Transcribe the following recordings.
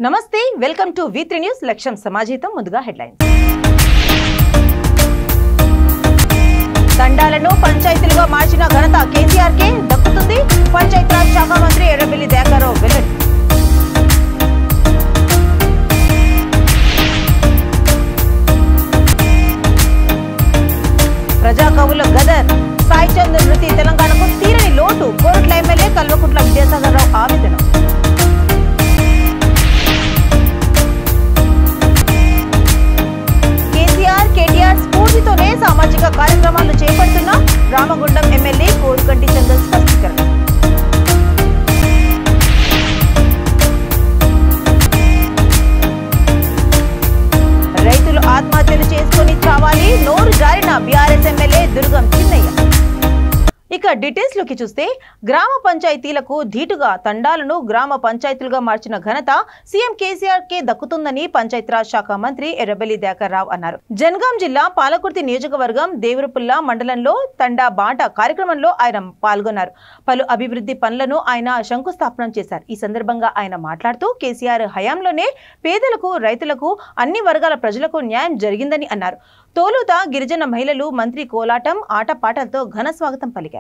నమస్తే, welcome to V3 news. లక్ష్యం సమాజీతం. ముందుగా హెడ్లైన్స్. తండాలను పంచాయతీలుగా మార్చిన ఘనత కేసీఆర్కే దక్కుతుంది. పంచాయతీరాజ్ శాఖ మంత్రి ఎర్రబెల్లి దయాకర్రావు వెల్లడి. ప్రజా కవుల గదర్ సాయి చంద్ మృతి తెలంగాణకు తీరని లోటు. కోరుట్ల ఎమ్మెల్యే కల్వకుంట్ల విద్యాసాగర్ రావు ఆవేదన. కేటీఆర్ స్ఫూర్తితోనే సామాజిక కార్యక్రమాలు చేపడుతున్న రామగుండం ఎమ్మెల్యే కోరుకంటి చంద్ర స్పష్టీకరణ. రైతులు ఆత్మహత్యలు చేసుకుని చావాలి. నోరు జారిన బీఆర్ఎస్ ఎమ్మెల్యే దుర్గం చిన్నయ్య. ఇక డీటెయిల్స్ లోకి చూస్తే, గ్రామ పంచాయతీలకు ధీటుగా తండాలను గ్రామ పంచాయతీలుగా మార్చిన ఘనత సీఎం కేసీఆర్ కే దక్కుతుందని పంచాయతీరాజ్ శాఖ మంత్రి ఎర్రబెల్లి దయాకర్రావు అన్నారు. జనగాం జిల్లా పాలకుర్తి నియోజకవర్గం దేవరపుల్ల మండలంలో తండా బాట కార్యక్రమంలో ఆయన పాల్గొన్నారు. పలు అభివృద్ధి పనులను ఆయన శంకుస్థాపన చేశారు. ఈ సందర్భంగా ఆయన మాట్లాడుతూ కేసీఆర్ హయాంలోనే పేదలకు, రైతులకు, అన్ని వర్గాల ప్రజలకు న్యాయం జరిగిందని అన్నారు. తోలుత గిరిజన మహిళలు మంత్రి కోలాటం, ఆటపాటలతో ఘన స్వాగతం పలికారు.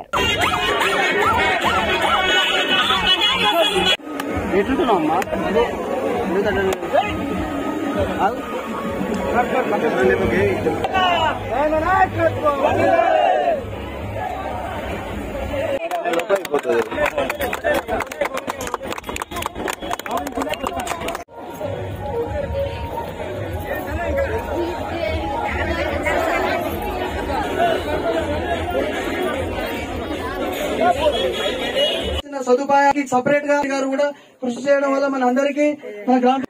సదుపాయానికి సపరేట్ గా కూడా కృషి చేయడం వల్ల మన అందరికీ మన గ్రామ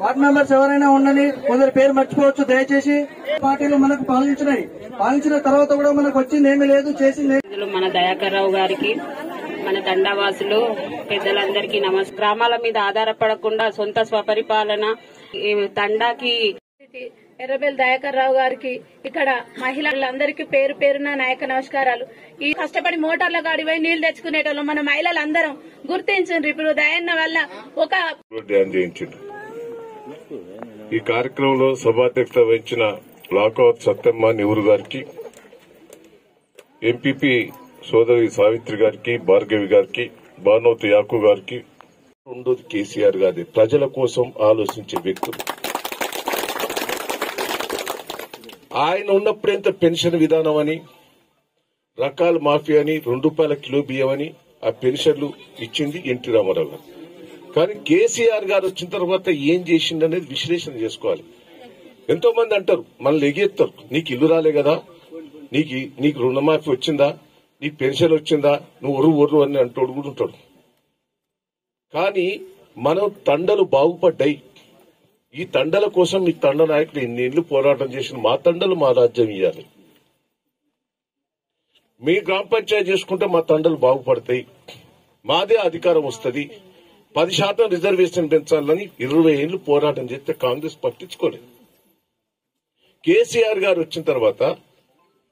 వార్డు మెంబర్స్ ఎవరైనా ఉండని కొందరు పేరు మర్చిపోవచ్చు. దయచేసి పార్టీలు మనకు పాలించిన తర్వాత కూడా మనకు వచ్చింది ఏమీ లేదు, చేసింది. మన దయాకర్రావు గారికి, మన తండావాసులు పెద్దలందరికీ నమస్కారం. గ్రామాల మీద ఆధారపడకుండా సొంత స్వపరిపాలన తండాకి ఎర్రబెల్లి దయాకర్రావు గారికి, ఇక్కడ మహిళలందరికీ పేరు పేరున నాయక నమస్కారాలు. ఈ కష్టపడి మోటార్ల గాడి పోయి నీళ్లు తెచ్చుకునేటోళ్ళు మన మహిళలందరం గుర్తించండి. ఇప్పుడు దయన్న వల్ల ఒక ఈ కార్యక్రమంలో సభాధ్యక్షత వహించిన లాకవత్ సత్యమ్మ నెహ్రూ గారికి, ఎంపీపీ సోదరి సావిత్రి గారికి, భార్గవి గారికి, బానోత్ యాకు గారికి, ఉండదు కేసీఆర్ గారి ప్రజల కోసం ఆలోచించే వ్యక్తులు. ఆయన ఉన్నప్పుడెంత పెన్షన్ విధానం అని, రకాల మాఫీ అని, ₹2 కిలో బియ్యం అని ఆ పెన్షన్లు ఇచ్చింది ఎన్టీ రామారావు గారు. కానీ కేసీఆర్ గారు వచ్చిన తర్వాత ఏం చేసిందనేది విశ్లేషణ చేసుకోవాలి. ఎంతో మంది అంటారు, మనల్ని ఎగేస్తారు, నీకు ఇల్లు రాలే కదా, నీకు రుణమాఫీ వచ్చిందా, నీకు పెన్షన్ వచ్చిందా, నువ్వు ఒర్రు అని అంటోడు కూడా ఉంటాడు. కానీ మనం తండలు బాగుపడ్డాయి. ఈ తండల కోసం ఈ తండ నాయకులు ఎన్నేళ్లు పోరాటం చేసిన మా తండలు మా రాజ్యం ఇవ్వాలి. మీ గ్రామ పంచాయతీ చేసుకుంటే మా తండలు బాగుపడతాయి, మాదే అధికారం వస్తుంది, 10% రిజర్వేషన్ పెంచాలని 20 ఏళ్లు పోరాటం చేస్తే కాంగ్రెస్ పట్టించుకోలేదు. కేసీఆర్ గారు వచ్చిన తర్వాత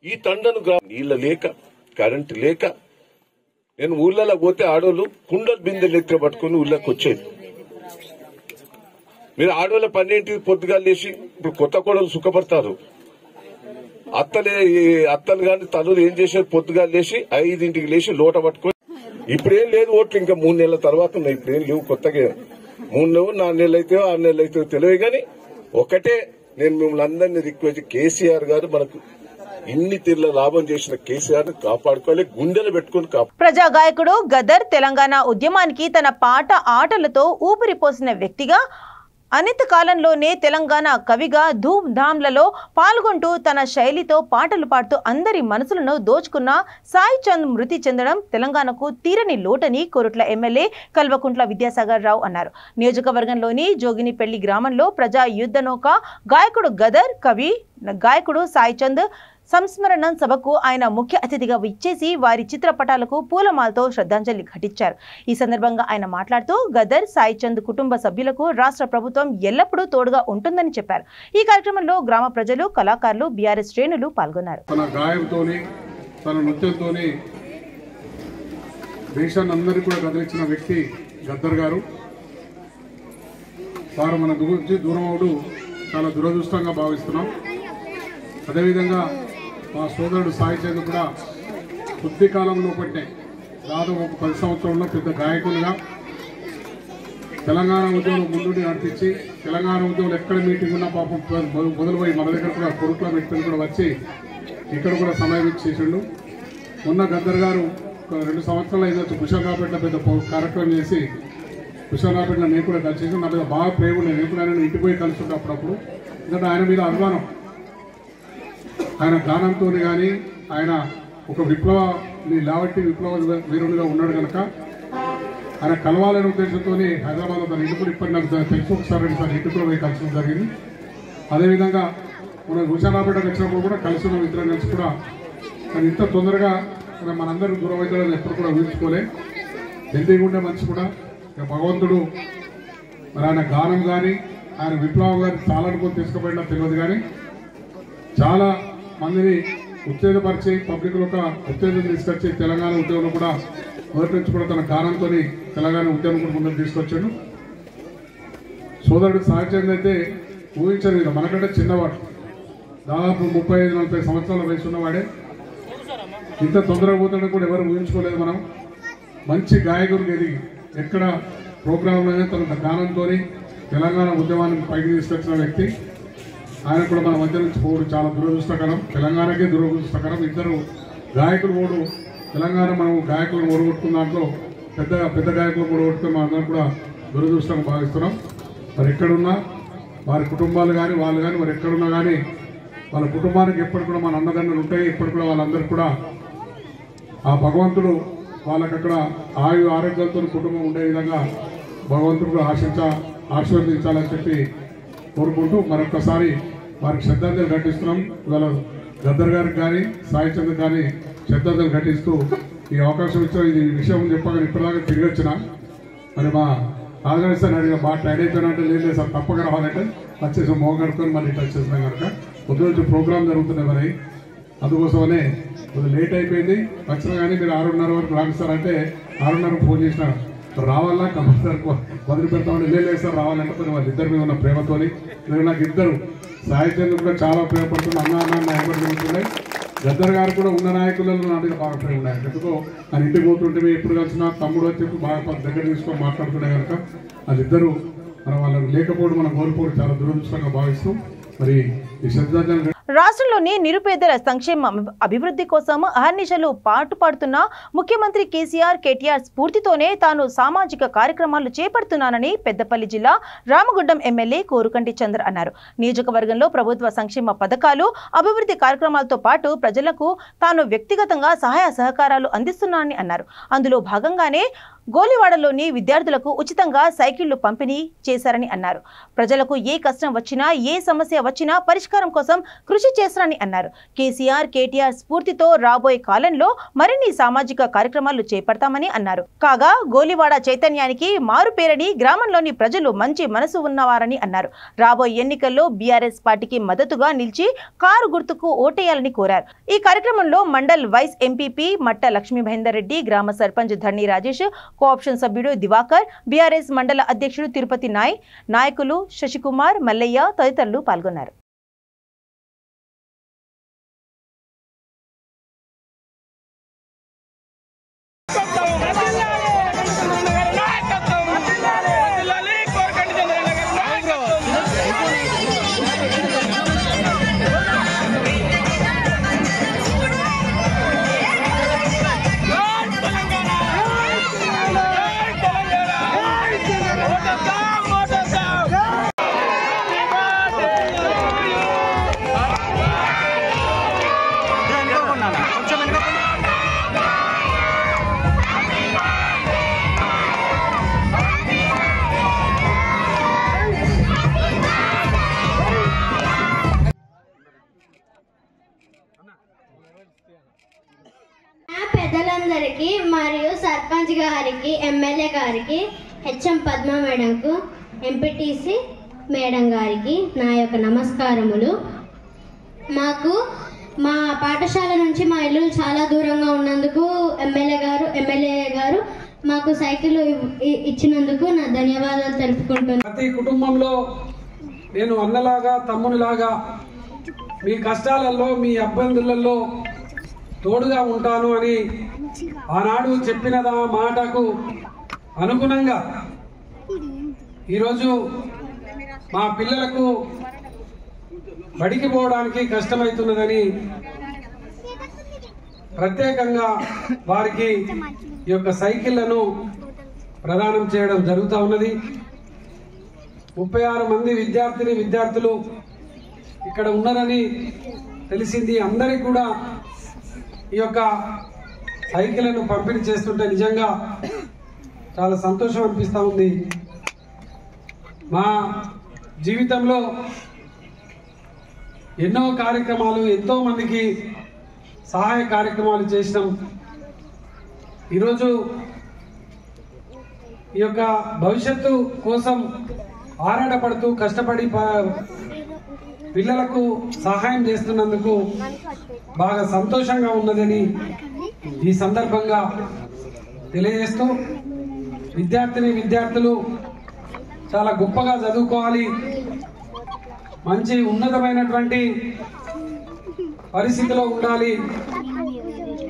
ఈ తండను నీళ్ల లేక, కరెంటు లేక, నేను ఊళ్ళలో పోతే ఆడోళ్ళు కుండలు బిందెలు ఎత్తి పట్టుకుని ఊళ్ళకి వచ్చేది. మీరు ఆడవాళ్ళ 12ంటికి పొద్దుగా లేచి, ఇప్పుడు కొత్త కోడలు సుఖపడతారు. అత్తలు గాని తల్లులు ఏం చేశారు, పొద్దుగా లేచి 5ంటికి లేచి లోట పట్టుకొని, ఇప్పుడేం లేదు ఓట్లు, ఇంకా 3 నెలల తర్వాత ఉన్నాయి, ఇప్పుడేం లేవు కొత్తగా. 3 నెలలు 4 నెలలు అయితే 6 నెలలు అయితే తెలియదు. కానీ ఒకటే నేను మిమ్మల్ని అందరినీ రిక్వెస్ట్, కేసీఆర్ గారు మనకు ఇన్ని తీర్ల లాభం చేసిన కేసీఆర్ ని కాపాడుకోవాలి, గుండెలు పెట్టుకుని ప్రజా గాయకుడు గదర్ తెలంగాణ ఉద్యమానికి తన పాట ఆటలతో ఊపిరిపోసిన వ్యక్తిగా, అనిత కాలంలోనే తెలంగాణ కవిగా ధూమ్ ధామ్లలో పాల్గొంటూ తన శైలితో పాటలు పాడుతూ అందరి మనసులను దోచుకున్న సాయి చంద్ మృతి చెందడం తెలంగాణకు తీరని లోటని కోరుట్ల ఎమ్మెల్యే కల్వకుంట్ల విద్యాసాగర్ రావు అన్నారు. నియోజకవర్గంలోని జోగినిపల్లి గ్రామంలో ప్రజా యుద్ధ నౌక గాయకుడు గదర్, కవి గాయకుడు సాయి చంద్ సంస్మరణ సభకు ఆయన ముఖ్య అతిథిగా విచ్చేసి వారి చిత్రపటాలకు పూలమాలతో శ్రద్ధాంజలి ఘటించారు. ఈ సందర్భంగా ఆయన మాట్లాడుతూ గదర్, సాయి చంద్ కుటుంబ సభ్యులకు రాష్ట్ర ప్రభుత్వం ఎల్లప్పుడూ తోడుగా ఉంటుందని చెప్పారు. ఈ కార్యక్రమంలో గ్రామ ప్రజలు, కళాకారులు, బీఆర్ఎస్ శ్రేణులు పాల్గొన్నారు. తన నృత్యంతోని దేశాన్ని అందరికీ కూడా కదిలించిన వ్యక్తి గద్దర్ గారు. వారు మన గురించి దూరం అవడం చాలా దురదృష్టంగా భావిస్తున్నాం. అదేవిధంగా మా సోదరుడు సాయి చంద్ర కూడా కొద్ది కాలంలో పట్టే దాదాపు ఒక 10 సంవత్సరంలో పెద్ద గాయకులుగా తెలంగాణ ఉద్యమంలో ముందుండి నడిపించి తెలంగాణ ఉద్యమంలో ఎక్కడ మీటింగ్ ఉన్నా పాపం మొదలుపోయి మన దగ్గర కూడా కొరుకులో పెట్టుకుని కూడా వచ్చి ఇక్కడ కూడా సమయం చేసిండు. మొన్న గద్దర్ గారు 2 సంవత్సరాలు అయింది కుషారాపేటలో పెద్ద కార్యక్రమం చేసి కుషారాపేటలో నేను కూడా కలిసి నా మీద బాగా ప్రేమ ఉండేది. నేను కూడా ఆయన ఇంటికి పోయి కలుస్తుంటే అప్పుడప్పుడు. ఎందుకంటే ఆయన మీద అభిమానం, ఆయన గానంతో కానీ ఆయన ఒక లావట్టి విప్లవ వీరునిగా ఉన్నాడు కనుక ఆయన కలవాలనే ఉద్దేశంతో హైదరాబాద్లో తన ఇంటి కూడా ఇప్పటి నాకు తెలుసు ఒకసారి తన ఇంటి కూడా పోయి కలిసి జరిగింది. అదేవిధంగా మన హుషారాపేటకు వచ్చినప్పుడు కూడా కలిసి ఉన్న ఇద్దరు కలిసి కూడా కానీ ఇంత తొందరగా మనందరూ దూరం అవుతాడని ఎప్పుడు కూడా ఊహించుకోలే. హెల్తీగా ఉండే మనిషి కూడా భగవంతుడు మరి ఆయన గానం కానీ ఆయన విప్లవం కానీ చాలా అనుకుని తీసుకుపోయినా తెలియదు కానీ చాలా మందిని ఉత్తేజపరిచి పబ్లిక్ ఒక ఉత్తేజం తీసుకొచ్చి తెలంగాణ ఉద్యమంలో కూడా మొదటి నుంచి కూడా తన గానంతో తెలంగాణ ఉద్యమం కూడా ముందుకు తీసుకొచ్చాడు. సోదరుడు సాయి చంద్ర అయితే ఊహించదు కదా, మనకంటే చిన్నవాడు, దాదాపు 35-40 సంవత్సరాల వయసు ఉన్నవాడే. ఇంత తొందరగా పోతాడని కూడా ఎవరు ఊహించుకోలేదు. మనం మంచి గాయకుడికి ఎదిగి ఎక్కడ ప్రోగ్రాంలోనే తన గానంతో తెలంగాణ ఉద్యమాన్ని పైకి తీసుకొచ్చిన వ్యక్తి. ఆయన కూడా మన మధ్య నుంచి పోవడం చాలా దురదృష్టకరం, తెలంగాణకే దురదృష్టకరం. ఇద్దరు గాయకులు పోవడం తెలంగాణ మనం గాయకులను ఓడగొట్టుకున్న దాంట్లో పెద్ద గాయకులు ఓడగొట్టుకుని మనం అందరం కూడా దురదృష్టంగా భావిస్తున్నాం. మరి ఎక్కడున్నా వారి కుటుంబాలు కానీ వాళ్ళు కానీ మరి ఎక్కడున్నా కానీ వాళ్ళ కుటుంబానికి ఎప్పటి కూడా మన అన్నదండలు ఉంటాయి. ఇప్పటి కూడా వాళ్ళందరూ కూడా ఆ భగవంతుడు వాళ్ళకి అక్కడ ఆరోగ్యాలతో కుటుంబం ఉండే విధంగా భగవంతుడు ఆశీర్వదించాలని చెప్పి కోరుకుంటూ మరొకసారి వారికి శ్రద్ధాంజలి ఘటిస్తున్నాం. ఇవాళ గద్దర్ గారికి కానీ సాయి చంద్ర కానీ శ్రద్ధాంజలి ఘటిస్తూ ఈ అవకాశం ఇచ్చిన ఇది విషయం చెప్పగానే ఇప్పటిదాకా తిరిగి వచ్చిన మరి మా రాజగణేష్ సార్ అడిగిన బాగా టైడ్ అయిపోయినట్టు లేదు సార్ తప్పక రావాలంటే వచ్చేసి మోగ కడుకొని మళ్ళీ ఇట్లా వచ్చేసినాం కనుక పొద్దు నుంచి ప్రోగ్రామ్ జరుగుతున్నాయి. మరి అందుకోసమనే కొద్దిగా లేట్ అయిపోయింది. వచ్చినా కానీ మీరు 6:30 వరకు రాణిస్తారంటే 6:30 ఫోన్ చేసిన రావాలా కంపల్సరీ వదిలి పెడతామని లేదు సార్ రావాలంటే మరి వాళ్ళిద్దరి మీద ఉన్న ప్రేమతోని నాకు ఇద్దరు సాయి చంద్ర కూడా చాలా ప్రేమపడుతుంది. అన్న ఎవరు జరుగుతున్నాయి. గద్దర్ గారు కూడా ఉన్న నాయకులలో నా మీద బాగా ప్రేమ ఉన్నాయి. ఎందుకో ఆయన ఇంటికి పోతుంటే ఎప్పుడు కలిసినా తమ్ముడు వచ్చి బాగా దగ్గర తీసుకొని మాట్లాడుతుండే కనుక వాళ్ళిద్దరూ మనం వాళ్ళకి లేకపోవడం మనం కోల్పోవడం చాలా దురదృష్టంగా భావిస్తూ మరి ఈ శ్రద్ధాంజలి రాష్ట్రంలోని నిరుపేదల సంక్షేమ అభివృద్ధి కోసం అహర్నిశలు పాటుపడుతున్న ముఖ్యమంత్రి కేటీఆర్ స్ఫూర్తితోనే తాను సామాజిక కార్యక్రమాలు చేపడుతున్నానని పెద్దపల్లి జిల్లా రామగుండం ఎమ్మెల్యే కోరుకంటి చంద్ర అన్నారు. నియోజకవర్గంలో ప్రభుత్వ సంక్షేమ పథకాలు అభివృద్ధి కార్యక్రమాలతో పాటు ప్రజలకు తాను వ్యక్తిగతంగా సహాయ సహకారాలు అందిస్తున్నానని అన్నారు. అందులో భాగంగానే గోలివాడలోని విద్యార్థులకు ఉచితంగా సైకిళ్లు పంపిణీ చేశారని అన్నారు. ప్రజలకు ఏ కష్టం వచ్చినా ఏ సమస్య వచ్చినా పరిష్కారం కోసం కృషి చేస్తారని అన్నారు. కేటీఆర్ స్ఫూర్తితో రాబోయే కాలంలో మరిన్ని సామాజిక కార్యక్రమాలు చేపడతామని అన్నారు. కాగా గోలివాడ చైతన్యానికి మారుపేరని గ్రామంలోని ప్రజలు మంచి మనసు ఉన్నవారని అన్నారు. రాబోయే ఎన్నికల్లో బీఆర్ఎస్ పార్టీకి మద్దతుగా నిలిచి కారు గుర్తుకు ఓటేయాలని కోరారు. ఈ కార్యక్రమంలో మండల్ వైస్ ఎంపీపీ మట్ట లక్ష్మీ మహేందర్ రెడ్డి, గ్రామ సర్పంచ్ ధర్ని రాజేష్, కోఆప్షన్ సభ్యుడు దివాకర్, బీఆర్ఎస్ మండల అధ్యక్షుడు తిరుపతి నాయకులు శశికుమార్, మల్లయ్య తదితరులు పాల్గొన్నారు. పెద్దలందరికీ మరియు సర్పంచ్ గారికి, ఎమ్మెల్యే గారికి, హెచ్ఎం పద్మ మేడంకు, ఎంపీటీసీ మేడం గారికి నా యొక్క నమస్కారములు. మాకు మా పాఠశాల నుంచి మా ఇల్లు చాలా దూరంగా ఉన్నందుకు ఎమ్మెల్యే గారు మాకు సైకిల్ ఇచ్చినందుకు నా ధన్యవాదాలు తెలుపుకుంటున్నాను. ప్రతి కుటుంబంలో నేను అన్నలాగా తమ్మునిలాగా మీ కష్టాలలో మీ ఇబ్బందులలో తోడుగా ఉంటాను అని ఆనాడు చెప్పిన మాటకు అనుగుణంగా ఈరోజు మా పిల్లలకు బడికి పోవడానికి కష్టమవుతున్నదని ప్రత్యేకంగా వారికి ఈ యొక్క సైకిళ్లను ప్రదానం చేయడం జరుగుతూ ఉన్నది. 36 మంది విద్యార్థులు ఇక్కడ ఉన్నారని తెలిసింది. అందరికీ కూడా ఈ యొక్క సైకిళ్లను పంపిణీ చేస్తుంటే నిజంగా చాలా సంతోషం అనిపిస్తూ ఉంది. మా జీవితంలో ఎన్నో కార్యక్రమాలు, ఎంతో మందికి సహాయ కార్యక్రమాలు చేసినాం. ఈరోజు ఈ యొక్క భవిష్యత్తు కోసం ఆరాటపడుతూ కష్టపడి పిల్లలకు సహాయం చేస్తున్నందుకు బాగా సంతోషంగా ఉన్నదని ఈ సందర్భంగా తెలియజేస్తూ, విద్యార్థులు చాలా గొప్పగా చదువుకోవాలి, మంచి ఉన్నతమైనటువంటి పరిస్థితిలో ఉండాలి.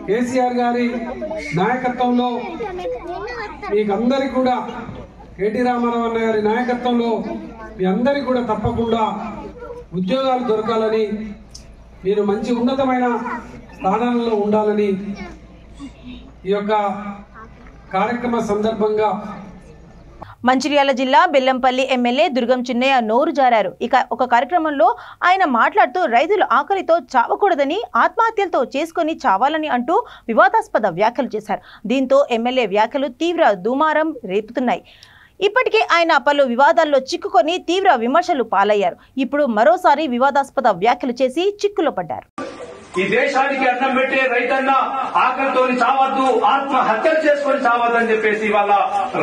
కేసీఆర్ గారి నాయకత్వంలో మీకందరికీ కూడా, కేటీ రామారావు అన్న గారి నాయకత్వంలో మీ అందరికీ కూడా తప్పకుండా ఉద్యోగాలు దొరకాలని, మీరు మంచి ఉన్నతమైన స్థానాలలో ఉండాలని ఈ యొక్క కార్యక్రమ సందర్భంగా మంచిర్యాల జిల్లా బెల్లంపల్లి ఎమ్మెల్యే దుర్గం చిన్నయ్య నోరు జారారు. ఇక ఒక కార్యక్రమంలో ఆయన మాట్లాడుతూ రైతులు ఆకలితో చావకూడదని, ఆత్మహత్యలతో చేసుకుని చావాలని అంటూ వివాదాస్పద వ్యాఖ్యలు చేశారు. దీంతో ఎమ్మెల్యే వ్యాఖ్యలు తీవ్ర దుమారం రేపుతున్నాయి. ఇప్పటికే ఆయన పలు వివాదాల్లో చిక్కుకొని తీవ్ర విమర్శలు పాలయ్యారు. ఇప్పుడు మరోసారి వివాదాస్పద వ్యాఖ్యలు చేసి చిక్కులో పడ్డారు. ఈ దేశానికి అన్నం పెట్టే రైతన్న ఆకలితో చావద్దు, ఆత్మహత్యలు చేసుకొని చావద్దని చెప్పేసి ఇవాళ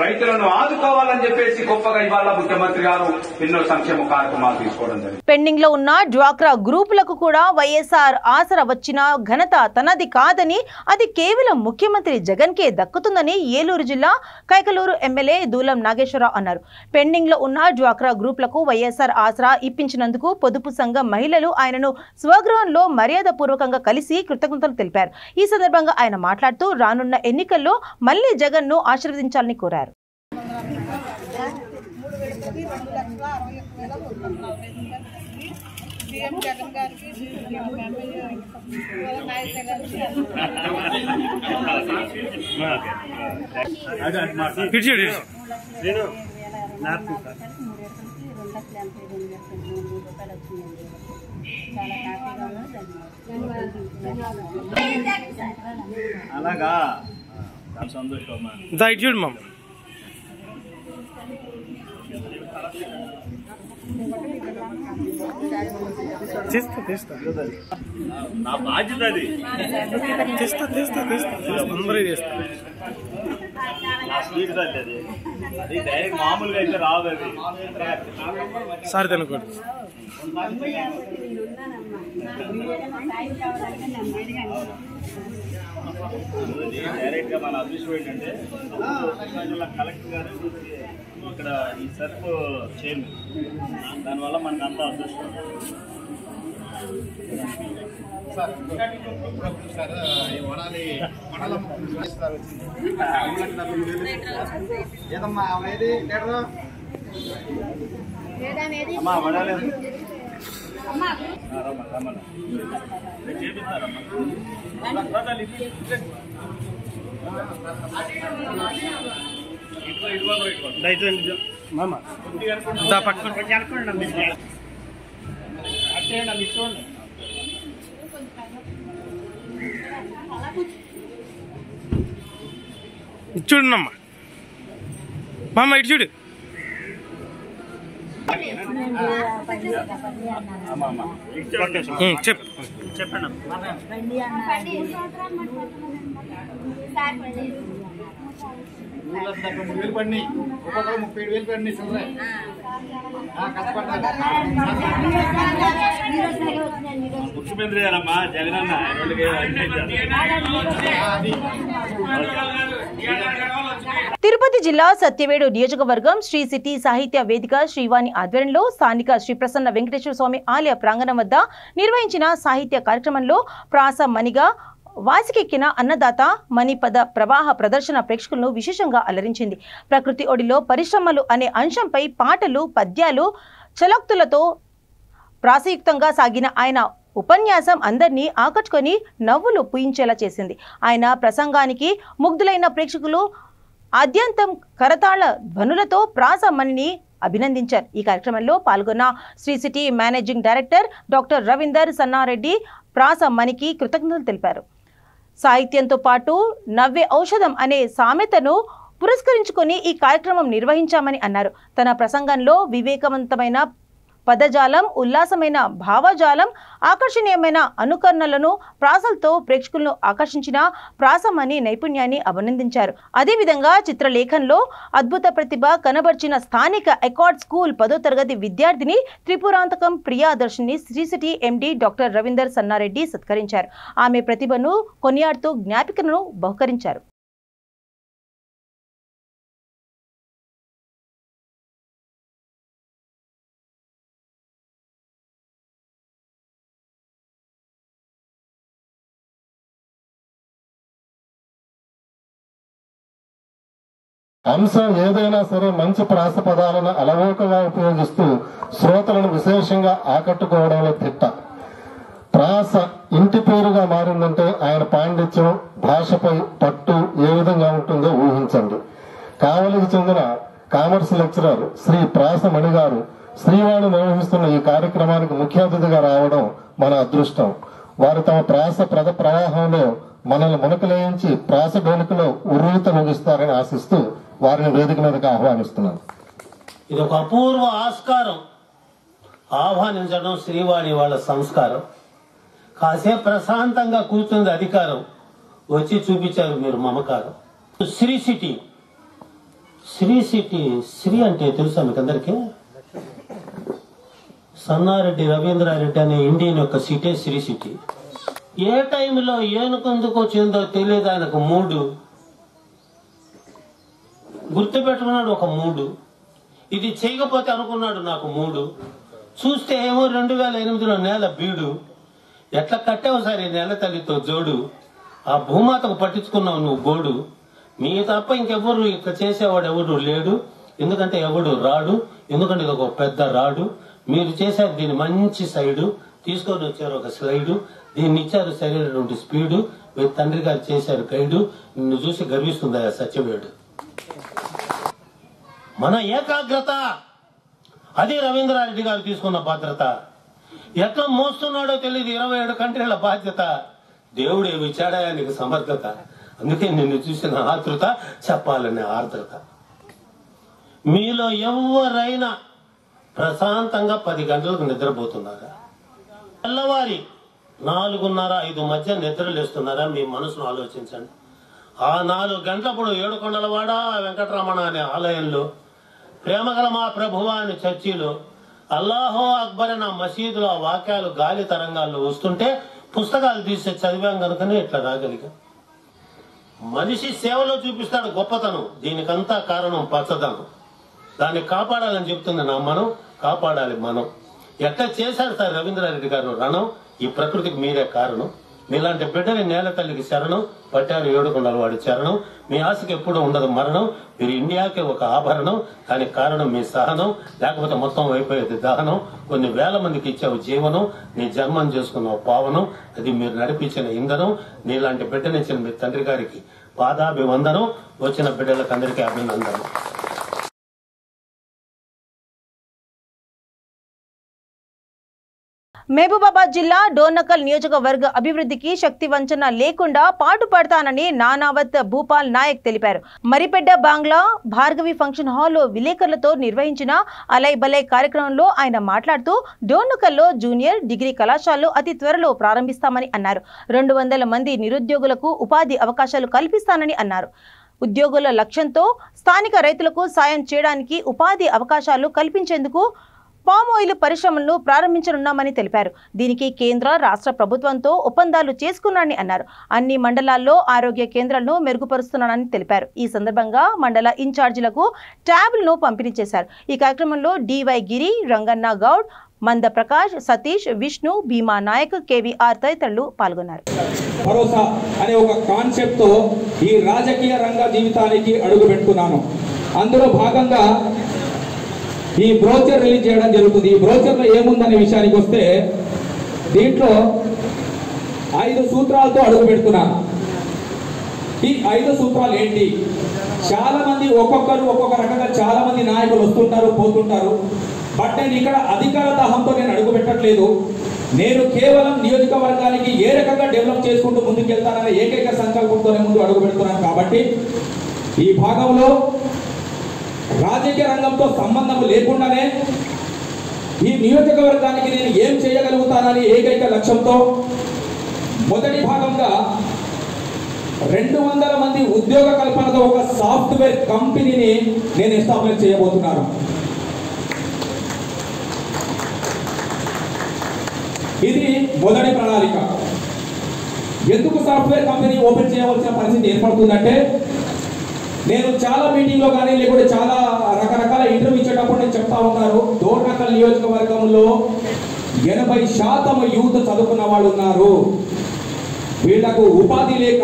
రైతులను ఆదుకోవాలని చెప్పేసి గొప్పగా ఇవాళ ముఖ్యమంత్రి గారు ఎన్నో సంక్షేమ కార్యక్రమాలు తీసుకోవడం జరిగింది. పెండింగ్ లో ఉన్న డ్వాక్రా గ్రూపులకు కూడా వైఎస్ఆర్ ఆసరా వచ్చిన ఘనత తనది కాదని, అది కేవలం ముఖ్యమంత్రి జగన్ కే దక్కుతుందని ఏలూరు జిల్లా కైకలూరు ఎమ్మెల్యే దూలం నాగేశ్వరరావు అన్నారు. పెండింగ్ లో ఉన్న డ్వాక్రా గ్రూపులకు వైఎస్ఆర్ ఆసరా ఇప్పించినందుకు పొదుపు సంఘం మహిళలు ఆయనను స్వగృహంలో మర్యాదపూర్వక కలిసి కృతజ్ఞతలు తెలిపారు. ఈ సందర్భంగా ఆయన మాట్లాడుతూ రానున్న ఎన్నికల్లో మళ్లీ జగన్ ను ఆశీర్వదించాలని కోరారు. అలాగా చాలా సంతోషం. చూడు మామ, నా బాధ్యత అది. అందరూ చేస్తా. నా స్వీట్ అది అది డైరెక్ట్ మామూలుగా అయితే రాదు. అది సార్ తినకూడదు. డైరెక్ట్ గా మన అదృష్టం ఏంటంటే కలెక్టర్ గారు ఇక్కడ ఈ సర్ఫ్ చైన్, దానివల్ల మనకు అంత అదృష్టం. ఏదమ్మా అమ్మా వడాలేదు చేపిస్తారమ్మా. మామ చూడమ్మా, మామ ఇటు చూడు. చెప్పండి. ఊళ్ళో 3,000 పడినాయి, ఒక్కొక్కరు 37,000 పడినాయి. సరే ముఖ్యమంత్రి గారమ్మా జగనన్న తిరుపతి జిల్లా సత్యవేడు నియోజకవర్గం శ్రీ సిటీ సాహిత్య వేదిక శ్రీవాణి ఆధ్వర్యంలో స్థానిక శ్రీ ప్రసన్న వెంకటేశ్వర స్వామి ఆలయ ప్రాంగణం వద్ద నిర్వహించిన సాహిత్య కార్యక్రమంలో ప్రాస మణిగా వాసికెక్కిన అన్నదాత మణిపద ప్రవాహ ప్రదర్శన ప్రేక్షకులను విశేషంగా అలరించింది. ప్రకృతి ఒడిలో పరిశ్రమలు అనే అంశంపై పాటలు, పద్యాలు, చలోక్తులతో ప్రాసయుక్తంగా సాగిన ఆయన ఉపన్యాసం అందరినీ ఆకట్టుకొని నవ్వులు పూయించేలా చేసింది. ఆయన ప్రసంగానికి ముగ్ధులైన ప్రేక్షకులు ఆద్యంతం కరతాళ ధ్వనులతో ప్రాస మణిని అభినందించారు. ఈ కార్యక్రమంలో పాల్గొన్న Sri City managing director doctor Ravinder Sannareddy ప్రాస మణికి కృతజ్ఞతలు తెలిపారు. సాహిత్యంతో పాటు నవ్వే ఔషధం అనే సామెతను పురస్కరించుకొని ఈ కార్యక్రమం నిర్వహించామని అన్నారు. తన ప్రసంగంలో వివేకవంతమైన పదజాలం, ఉల్లాసమైన భావజాలం, ఆకర్షణీయమైన అనుకరణలను ప్రాసలతో ప్రేక్షకులను ఆకర్షించిన ప్రాసమణి నైపుణ్యాన్ని అభినందించారు. అదేవిధంగా చిత్రలేఖంలో అద్భుత ప్రతిభ కనబర్చిన స్థానిక అకార్డ్ స్కూల్ 10వ తరగతి విద్యార్థిని Tripurantakam Priyadarshini Sri City MD doctor Ravinder Sannareddy సత్కరించారు. ఆమె ప్రతిభను కొనియాడుతూ జ్ఞాపికను బహుకరించారు. అంశం ఏదైనా సరే మంచి ప్రాస పదాలను అలవోకగా ఉపయోగిస్తూ శ్రోతలను విశేషంగా ఆకట్టుకోవడంలో దిట్ట. ప్రాస ఇంటి పేరుగా మారిందంటే ఆయన పాండిత్యం, భాషపై పట్టు ఏ విధంగా ఉంటుందో ఊహించండి. కావలికి చెందిన కామర్స్ లెక్చరర్ శ్రీ ప్రాస మణి గారు శ్రీవాణి నిర్వహిస్తున్న ఈ కార్యక్రమానికి ముఖ్య అతిథిగా రావడం మన అదృష్టం. వారు తమ ప్రాస ప్రవాహంలో మనల్ని మునకలేయించి ప్రాస డోలికలో ఉర్రూత ముగిస్తారని ఆశిస్తూ వారిని వేదిక మీదకి ఆహ్వానిస్తున్నాను. ఇది ఒక అపూర్వ ఆస్కారం. ఆహ్వానించడం శ్రీవాణి వాళ్ళ సంస్కారం. కాసేపు ప్రశాంతంగా కూర్చుంది అధికారం, వచ్చి చూపించారు మీరు మమకారం. శ్రీ సిటీ, శ్రీ సిటీ, శ్రీ అంటే తెలుసా మీకు అందరికీ? సన్నారెడ్డి రవీంద్రారెడ్డి అనే ఇండియన్ యొక్క సిటీ శ్రీ సిటీ. ఏ టైంలో ఏనుకందుకు వచ్చిందో తెలియదు ఆయనకు మూడు. గుర్తుపెట్టుకున్నాడు ఒక మూడు. ఇది చేయకపోతే అనుకున్నాడు నాకు మూడు. చూస్తే ఏమో 2008లో నేల బీడు. ఎట్లా కట్టావు సార్ ఈ నేల తల్లితో జోడు? ఆ భూమాతకు పట్టించుకున్నావు నువ్వు గోడు. మీ తప్ప ఇంకెవరు ఇక్కడ చేసేవాడు ఎవడు లేడు. ఎందుకంటే ఎవడు రాడు. ఎందుకంటే ఇది ఒక పెద్ద రాడు. మీరు చేశారు దీని మంచి సైడు. తీసుకొని వచ్చారు ఒక స్లైడు. దీన్ని ఇచ్చారు సరైనటువంటి స్పీడు. మీరు తండ్రి గారు చేశారు గైడు. నిన్ను చూసి గర్విస్తుందా సత్యవేడు. మన ఏకాగ్రత అది రవీంద్రారెడ్డి గారు తీసుకున్న భద్రత. ఎట్లా మోస్తున్నాడో తెలియదు 27 కంట్రీల బాధ్యత. దేవుడు ఏమి ఇచ్చాడా నీకు సమర్థత. అందుకే నిన్ను చూసిన ఆతృత, చెప్పాలనే ఆర్ద్రత. మీలో ఎవరైనా ప్రశాంతంగా 10 గంటలకు నిద్రపోతున్నారా? తెల్లవారి 4:30-5 మధ్య నిద్రలేస్తున్నారా? మీ మనసును ఆలోచించండి. ఆ 4 గంటలప్పుడు ఏడుకొండలవాడ వెంకటరమణ అనే ఆలయంలో, ప్రేమగల మా ప్రభువా అని చర్చిలో, అల్లాహో అక్బర్ అన్న మసీదులో ఆ వాక్యాలు గాలి తరంగాల్లో వస్తుంటే పుస్తకాలు తీసి చదివాం కనుకనే ఇట్లా రాగలిగా. మనిషి సేవలో చూపిస్తాడు గొప్పతనం. దీనికంతా కారణం పచ్చదనం. దాన్ని కాపాడాలని చెప్తుంది నా మనం, కాపాడాలి మనం. ఎట్లా చేశారు సార్ రవీంద్రారెడ్డి గారు రణం? ఈ ప్రకృతికి మీరే కారణం. మీలాంటి బిడ్డని నేల తల్లికి శరణం. పట్టారు 7 కొండల వాడి చరణం. మీ ఆశకి ఎప్పుడు ఉండదు మరణం. మీరు ఇండియాకే ఒక ఆభరణం. దానికి కారణం మీ సహనం. లేకపోతే మొత్తం అయిపోయేది దహనం. కొన్ని వేల మందికి ఇచ్చావు జీవనం. నీ జన్మం చేసుకున్నావు పావనం. అది మీరు నడిపించిన ఇంధనం. నీలాంటి బిడ్డనిచ్చిన మీ తండ్రి గారికి పాదాభివందనం. వచ్చిన బిడ్డలకు అందరికీ అభినందనం. మహబూబాబాద్ జిల్లా డోర్నకల్ నియోజకవర్గ అభివృద్ధికి శక్తి వంచన లేకుండా పాటుపడతానని నానావత్ భూపాల్ నాయక్ తెలిపారు. మరిపెడ్డ బాంగ్లా భార్గవి ఫంక్షన్ హాల్లో విలేకరులతో నిర్వహించిన అలై బలై కార్యక్రమంలో ఆయన మాట్లాడుతూ డోర్నకల్లో జూనియర్, డిగ్రీ కళాశాలలు అతి త్వరలో ప్రారంభిస్తామని అన్నారు. 200 మంది నిరుద్యోగులకు ఉపాధి అవకాశాలు కల్పిస్తానని అన్నారు. ఉద్యోగుల లక్ష్యంతో స్థానిక రైతులకు సాయం చేయడానికి ఉపాధి అవకాశాలు కల్పించేందుకు పామ్ ఆయిల్ పరిశ్రమలను ప్రారంభించనున్నామని తెలిపారు. దీనికి కేంద్ర రాష్ట్ర ప్రభుత్వంతో ఒప్పందాలు చేసుకున్నారని అన్నారు. అన్ని మండలాల్లో ఆరోగ్య కేంద్రాలను మెరుగుపరుస్తున్నానని తెలిపారు. ఈ సందర్భంగా మండల ఇన్ఛార్జీలకు ట్యాబ్లను పంపిణీ చేశారు. ఈ కార్యక్రమంలో డివై గిరి, రంగన్న గౌడ్, మంద ప్రకాష్, సతీష్, విష్ణు, భీమా నాయక్, కేవీఆర్ తదితరులు పాల్గొన్నారు. భరోసా అనే ఒక కాన్సెప్ట్ తో ఈ రాజకీయ రంగ జీవితానికి అడుగు పెట్టుకున్నాను. అందులో భాగంగా ఈ బ్రోచర్ రిలీజ్ చేయడం జరుగుతుంది. ఈ బ్రోచర్ లో ఏముందనే విషయానికి వస్తే దీంట్లో 5 సూత్రాలతో అడుగు పెడుతున్నాను. ఈ 5 సూత్రాలు ఏంటి? చాలా మంది ఒక్కొక్కరు ఒక్కొక్క రకంగా చాలా మంది నాయకులు వస్తుంటారు, పోతుంటారు. బట్ నేను ఇక్కడ అధికార దాహంతో నేను అడుగు పెట్టట్లేదు. నేను కేవలం నియోజకవర్గానికి ఏ రకంగా డెవలప్ చేసుకుంటూ ముందుకెళ్తాననే ఏకైక సంకల్పంతోనే ముందు అడుగు పెడుతున్నాను. కాబట్టి ఈ భాగంలో రాజకీయ రంగంతో సంబంధం లేకుండానే ఈ నియోజకవర్గానికి నేను ఏం చేయగలుగుతానని ఏకైక లక్ష్యంతో మొదటి భాగంగా 200 మంది ఉద్యోగ కల్పనతో ఒక సాఫ్ట్వేర్ కంపెనీని నేను ఎస్టాబ్లిష్ చేయబోతున్నాను. ఇది మొదటి ప్రణాళిక. ఎందుకు సాఫ్ట్వేర్ కంపెనీ ఓపెన్ చేయవలసిన పరిస్థితి ఏర్పడుతుందంటే, నేను చాలా మీటింగ్లో కానీ లేకుంటే చాలా రకరకాల ఇంటర్వ్యూ ఇచ్చేటప్పుడు నేను చెప్తా ఉన్నారు, దోర్నకల్ నియోజకవర్గంలో 80% యూత్ చదువుకున్న వాళ్ళు ఉన్నారు. వీళ్లకు ఉపాధి లేక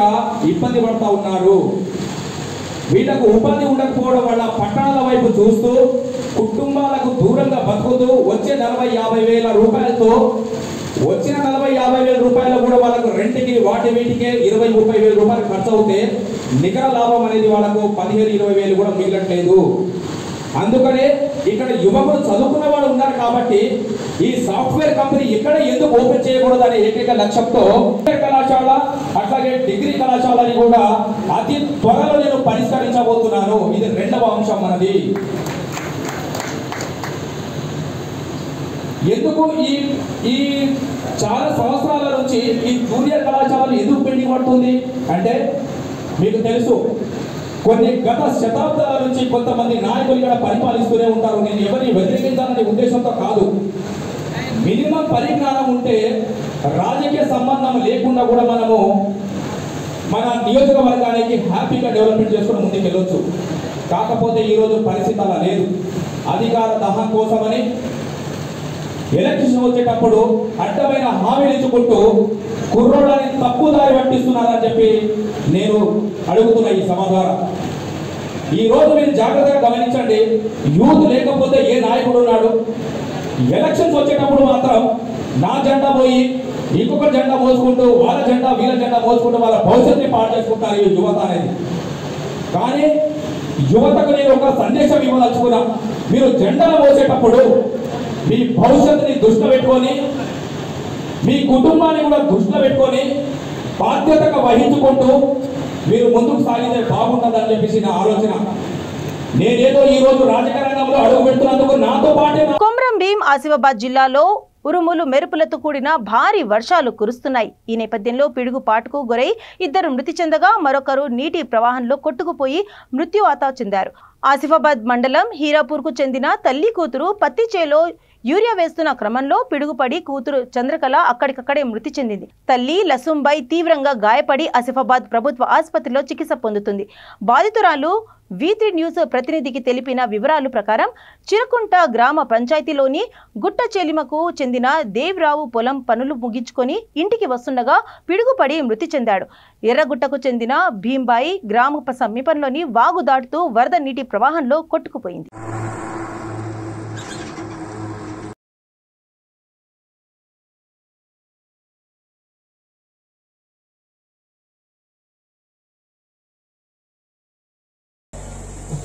ఇబ్బంది పడతా ఉన్నారు. వీళ్లకు ఉపాధి ఉండకపోవడం వల్ల పట్టణాల వైపు చూస్తూ కుటుంబాలకు దూరంగా బతుకుతూ వచ్చే 40-50 వేల రూపాయలతో వచ్చిన 40-50 వేల రూపాయలు కూడా వాళ్ళకు రెంట్కి వాటి వీటికే 20-30 వేల రూపాయలు ఖర్చు అవుతే నికర లాభం అనేది వాళ్ళకు 15-20 వేలు కూడా మిగలట్లేదు. అందుకనే ఇక్కడ యువకులు చదువుకున్న వాళ్ళు ఉన్నారు కాబట్టి ఈ సాఫ్ట్వేర్ కంపెనీ ఇక్కడ ఎందుకు ఓపెన్ చేయకూడదు అనే ఏకైక లక్ష్యంతో కళాశాల అట్లాగే డిగ్రీ కళాశాలని కూడా అతి త్వరలో నేను పరిష్కరించబోతున్నాను. ఇది రెండవ అంశం మనది. ఎందుకు ఈ చాలా సంవత్సరాల నుంచి ఈ జూనియర్ కళాశాలలు ఎందుకు పెండింగ్ పడుతుంది అంటే, మీకు తెలుసు కొన్ని గత శతాబ్దాల నుంచి కొంతమంది నాయకులు ఇక్కడ పరిపాలిస్తూనే ఉంటారు. నేను ఎవరిని వ్యతిరేకించాలనే ఉద్దేశంతో కాదు. మినిమం పరిజ్ఞానం ఉంటే రాజకీయ సంబంధం లేకుండా కూడా మనము మన నియోజకవర్గానికి హ్యాపీగా డెవలప్మెంట్ చేసుకుని ముందుకు వెళ్ళొచ్చు. కాకపోతే ఈరోజు పరిస్థితి అలా లేదు. అధికార దహం కోసమని ఎలక్షన్ వచ్చేటప్పుడు అడ్డమైన హామీలు ఇచ్చుకుంటూ కుర్రోళ్ళని తప్పుదారి పట్టిస్తున్నారని చెప్పి నేను అడుగుతున్నా ఈ సభ ద్వారా. ఈ రోజు మీరు జాగ్రత్తగా గమనించండి. యూత్ లేకపోతే ఏ నాయకుడు ఉన్నాడు? ఎలక్షన్స్ వచ్చేటప్పుడు మాత్రం నా జెండా పోయి ఇంకొక జెండా మోసుకుంటూ వాళ్ళ జెండా వీళ్ళ జెండా మోసుకుంటూ వాళ్ళ భవిష్యత్తుని పాడు చేసుకుంటారు ఈ యువత అనేది. కానీ యువతకు నేను ఒక సందేశం ఇవ్వదలుచుకున్నా. మీరు జెండాలు మోసేటప్పుడు మీ భవిష్యత్తుని దృష్టిలో పెట్టుకొని మీ కుటుంబాన్ని కూడా దృష్టిలో పెట్టుకొని బాధ్యతగా వహించుకుంటూ మీరు ముందుకు సాగితే బాగుంటుందని చెప్పేసి నా ఆలోచన. నేనేదో ఈ రోజు రాజకీయ రంగంలో అడుగు పెడుతున్నందుకు నాతో పాటే కొమ్రం భీం ఆసిఫాబాద్ జిల్లాలో ఉరుములు మెరుపులతో కూడిన భారీ వర్షాలు కురుస్తున్నాయి. ఈ నేపథ్యంలో పిడుగుపాటుకు గురై 2 మృతి చెందగా మరొకరు నీటి ప్రవాహంలో కొట్టుకుపోయి మృత్యువాత చెందారు. ఆసిఫాబాద్ మండలం హీరాపూర్కు చెందిన తల్లి కూతురు పత్తి చేలో యూరియా వేస్తున్న క్రమంలో పిడుగుపడి కూతురు చంద్రకళ అక్కడికక్కడే మృతి చెందింది. తల్లి లసుంబాయి తీవ్రంగా గాయపడి ఆసిఫాబాద్ ప్రభుత్వ ఆసుపత్రిలో చికిత్స పొందుతుంది. బాధితురాలు V3 న్యూస్ ప్రతినిధికి తెలిపిన వివరాల ప్రకారం చిరకుంట గ్రామ పంచాయతీలోని గుట్ట చెలిమకు చెందిన దేవరావు పొలం పనులు ముగించుకొని ఇంటికి వస్తుండగా పిడుగుపడి మృతి చెందాడు. ఎర్రగుట్టకు చెందిన భీంబాయి గ్రామ సమీపంలోని వాగు దాటుతూ వరద నీటి ప్రవాహంలో కొట్టుకుపోయింది.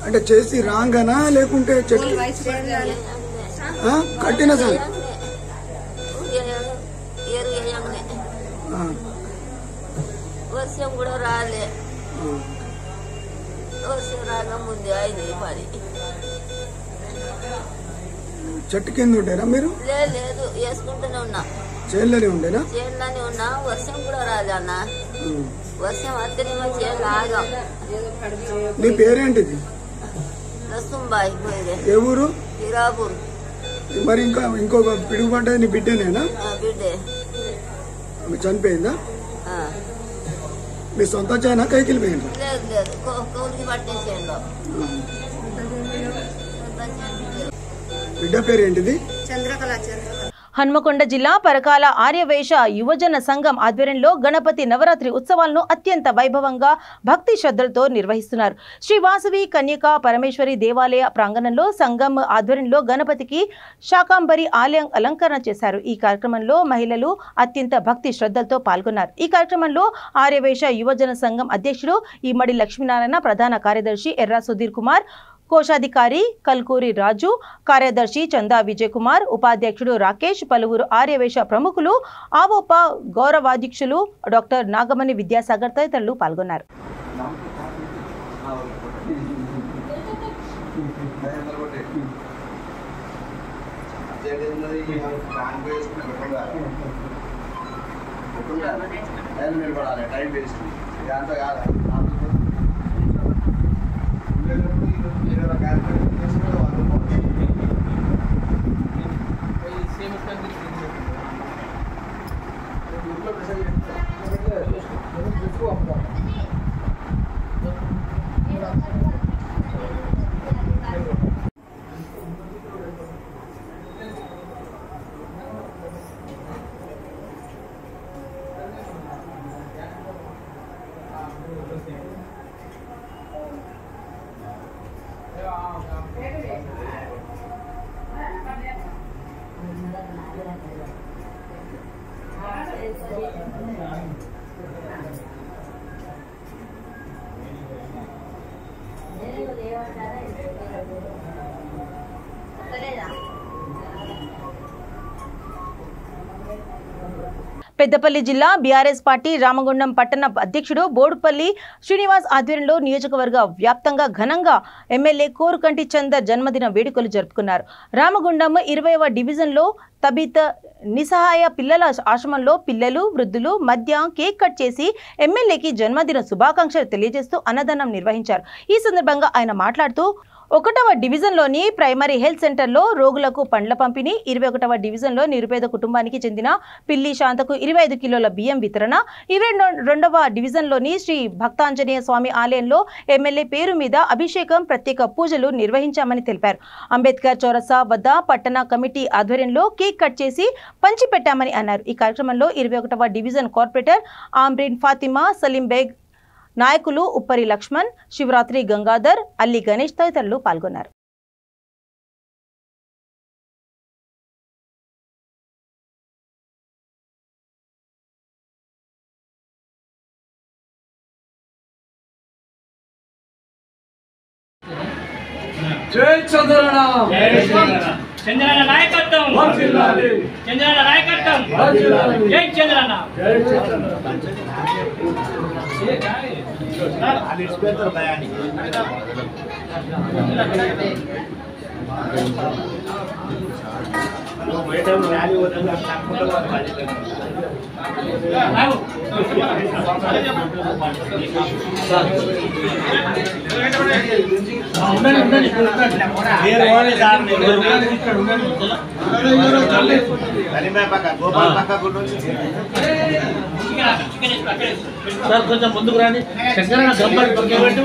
అంటే చేసి రాంగనా లేకుంటే చెట్టు కట్టిన సార్ వర్షం కూడా రాలే. వర్షం రాక ముందే అయింది పని. చెట్టు కింద ఉండేనా మీరు? లేదు, వేసుకుంటూనే ఉన్నా. చేనులోనే ఉండేనా? చేనులోనే ఉన్నా. వర్షం కూడా రాదన్న. వర్షం వస్తేనేమో చేను ఆగం. నీ పేరేంటిది? లసుంబాయి. ఏ ఊరు? హీరాపూర్. మరి ఇంకొక పిడుగుపడ్డది నీ బిడ్డనేనా? బిడ్డే. ఆమె చనిపోయిందా? మీ సొంత చైనా కైకిలు పోయిందా? లేదు లేదు, కౌలికి పట్టేసేయండు. బిడ్డ పేరు ఏంటిది? చంద్రకళ. హన్మకొండ జిల్లా పరకాల ఆర్యవేశ యువజన సంఘం ఆధ్వర్యంలో గణపతి నవరాత్రి ఉత్సవాలను అత్యంత వైభవంగా భక్తి శ్రద్ధలతో నిర్వహిస్తున్నారు. శ్రీ వాసవి కన్యకా పరమేశ్వరి దేవాలయ ప్రాంగణంలో సంఘం ఆధ్వర్యంలో గణపతికి శాకాంబరి ఆలయం అలంకరణ చేశారు. ఈ కార్యక్రమంలో మహిళలు అత్యంత భక్తి శ్రద్ధలతో పాల్గొన్నారు. ఈ కార్యక్రమంలో ఆర్యవేశ యువజన సంఘం అధ్యక్షుడు ఈమడి లక్ష్మీనారాయణ, ప్రధాన కార్యదర్శి ఎర్రా సుధీర్ కుమార్, కోశాధికారి కల్కూరి రాజు, కార్యదర్శి చందా విజయ్ కుమార్, ఉపాధ్యక్షుడు రాకేష్, పలువురు ఆర్యవేశ ప్రముఖులు, ఆవోప గౌరవాధ్యక్షులు డాక్టర్ నాగమణి విద్యాసాగర్ తదితరులు పాల్గొన్నారు. పెద్దపల్లి జిల్లా బీఆర్ఎస్ పార్టీ రామగుండం పట్టణ అధ్యక్షుడు బోడుపల్లి శ్రీనివాస్ ఆధ్వర్యంలో నియోజకవర్గ వ్యాప్తంగా ఘనంగా ఎమ్మెల్యే కోరుకంటి చందర్ జన్మదిన వేడుకలు జరుపుకున్నారు. రామగుండం 20వ డివిజన్లో తబిత్ నిస్సహాయ పిల్లల ఆశ్రమంలో పిల్లలు, వృద్ధులు మధ్య కేక్ కట్ చేసి ఎమ్మెల్యేకి జన్మదిన శుభాకాంక్షలు తెలియజేస్తూ అన్నదానం నిర్వహించారు. ఈ సందర్భంగా ఆయన మాట్లాడుతూ 1వ డివిజన్లోని ప్రైమరీ హెల్త్ సెంటర్లో రోగులకు పండ్ల పంపిణీ, 21వ డివిజన్లో నిరుపేద కుటుంబానికి చెందిన పిల్లి శాంతకు 25 కిలోల బియ్యం వితరణ, 22వ డివిజన్లోని శ్రీ భక్తాంజనేయ స్వామి ఆలయంలో ఎమ్మెల్యే పేరు మీద అభిషేకం, ప్రత్యేక పూజలు నిర్వహించామని తెలిపారు. అంబేద్కర్ చౌరస్తా వద్ద పట్టణ కమిటీ ఆధ్వర్యంలో కేక్ కట్ చేసి పంచిపెట్టామని అన్నారు. ఈ కార్యక్రమంలో 21వ డివిజన్ కార్పొరేటర్ ఆమ్రీన్ ఫాతిమా, సలీం బేగ్, నాయకులు ఉప్పరి లక్ష్మణ్, శివరాత్రి గంగాధర్, అల్లి గణేష్ తదితరులు పాల్గొన్నారు. జై చంద్రన్న, చంద్రన్న నాయకత్వం, చంద్రన్న నాయకత్వం, జై చంద్రన్న. సార్ కొంచెం ముందుకు రాండి. చంద్రన్న గంపలు పక్కబెట్టు.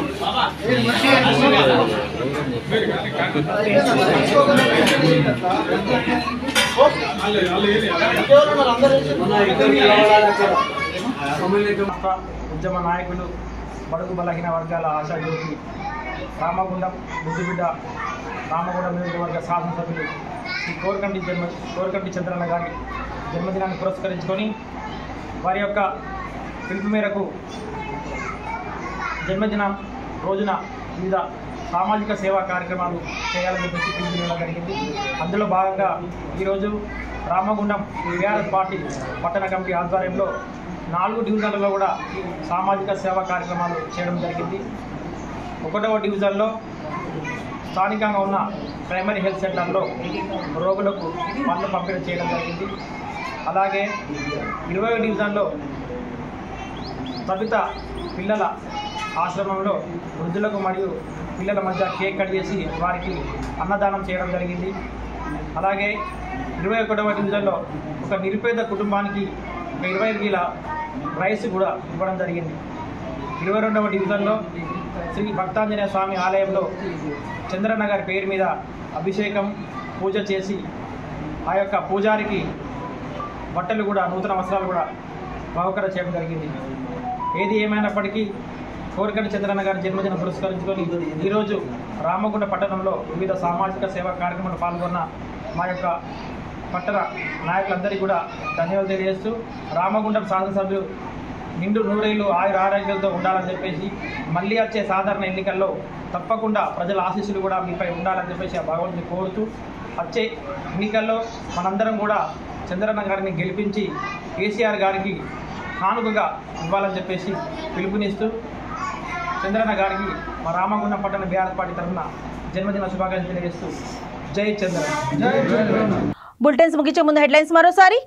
ఉద్యమ నాయకులు, బడుగు బలహీన వర్గాల ఆశాజ్యోతి, రామగుండం ముద్దుబిడ్డ, రామగుండం నియోజకవర్గ శాసనసభ్యులు శ్రీ కోరుకంటి చంద్రన్న గారి జన్మదినాన్ని పురస్కరించుకొని వారి యొక్క పిలుపు మేరకు జన్మదినం రోజున వివిధ సామాజిక సేవా కార్యక్రమాలు చేయాలని చెప్పేసి పిలుపునివ్వడం జరిగింది. అందులో భాగంగా ఈరోజు రామగుండం బీఆర్ఎస్ పార్టీ పట్టణ కమిటీ ఆధ్వర్యంలో 4 డివిజన్లలో కూడా సామాజిక సేవా కార్యక్రమాలు చేయడం జరిగింది. 1వ డివిజన్లో స్థానికంగా ఉన్న ప్రైమరీ హెల్త్ సెంటర్లో రోగులకు పండ్లు పంపిణీ చేయడం జరిగింది. అలాగే 20వ డివిజన్లో తబిత పిల్లల ఆశ్రమంలో వృద్ధులకు మరియు పిల్లల మధ్య కేక్ కట్ చేసి వారికి అన్నదానం చేయడం జరిగింది. అలాగే 21వ డివిజన్లో ఒక నిరుపేద కుటుంబానికి 25 కిలో రైస్ కూడా ఇవ్వడం జరిగింది. 22వ డివిజన్లో శ్రీ భక్తాంజనేయ స్వామి ఆలయంలో చంద్రన్న గారి పేరు మీద అభిషేకం పూజ చేసి ఆ యొక్క పూజారికి బట్టలు కూడా నూతన వస్త్రాలు కూడా బహుకరణ చేయడం జరిగింది. ఏది ఏమైనప్పటికీ కోరికటి చంద్రన్న గారి జన్మదిన పురస్కరించుకొని ఈరోజు రామగుండ పట్టణంలో వివిధ సామాజిక సేవా కార్యక్రమాలు పాల్గొన్న మా యొక్క పట్టణ నాయకులందరికీ కూడా ధన్యవాదాలు తెలియజేస్తూ రామగుండం శాసనసభ్యులు నిండు నూరేళ్లు ఆరోగ్యాలతో ఉండాలని చెప్పేసి మళ్ళీ వచ్చే సాధారణ ఎన్నికల్లో తప్పకుండా ప్రజల ఆశీస్సులు కూడా మీపై ఉండాలని చెప్పేసి ఆ భగవంతుని కోరుతూ వచ్చే ఎన్నికల్లో మనందరం కూడా చంద్రన్న గారిని గెలిపించి కేసీఆర్ గారికి కానుకగా ఇవ్వాలని చెప్పేసి పిలుపునిస్తూ చంద్రన్న గారికి మా రామగుండం పట్టణ బీఆర్ఎస్ పార్టీ తరఫున జన్మదిన శుభాకాంక్షలు తెలియజేస్తూ జై చంద్రన్న. బులెటిన్స్ ముగించే ముందు హెడ్లైన్స్ మరోసారి.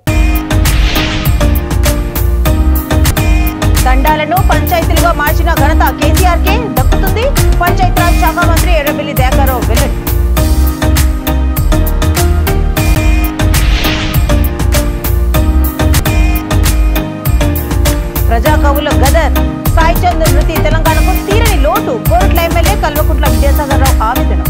తండాలను పంచాయతీలుగా మార్చిన ఘనత కేసీఆర్కే దక్కుతుంది. పంచాయతీరాజ్ శాఖ మంత్రి ఎర్రబెల్లి దయాకర్రావు వెల్లడి. ప్రజా కవుల గదర్ సాయి చంద్ మృతి తెలంగాణకు తీరని లోటు. కోరుట్ల ఎమ్మెల్యే కల్వకుంట్ల విద్యాసాగర్ రావు ఆవేదన.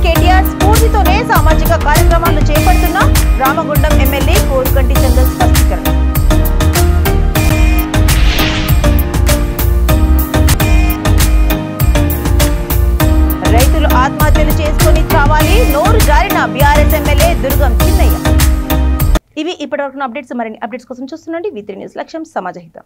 కేటీఆర్ స్ఫూర్తితోనే సామాజిక కార్యక్రమాలు చేపడుతున్న రామగుండం ఎమ్మెల్యే కోరుకంటి చంద్ర స్పష్టీకరణ. రైతులు ఆత్మహత్యలు చేసుకుని చావాలి, నోరు జారిన బీఆర్ఎస్ ఎమ్మెల్యే దుర్గం చిన్నయ్య. ఇవి ఇప్పటివరకు అప్డేట్స్. మరిన్ని అప్డేట్స్ కోసం చూస్తుండండి V3 న్యూస్. లక్ష్యం సమాజహితం.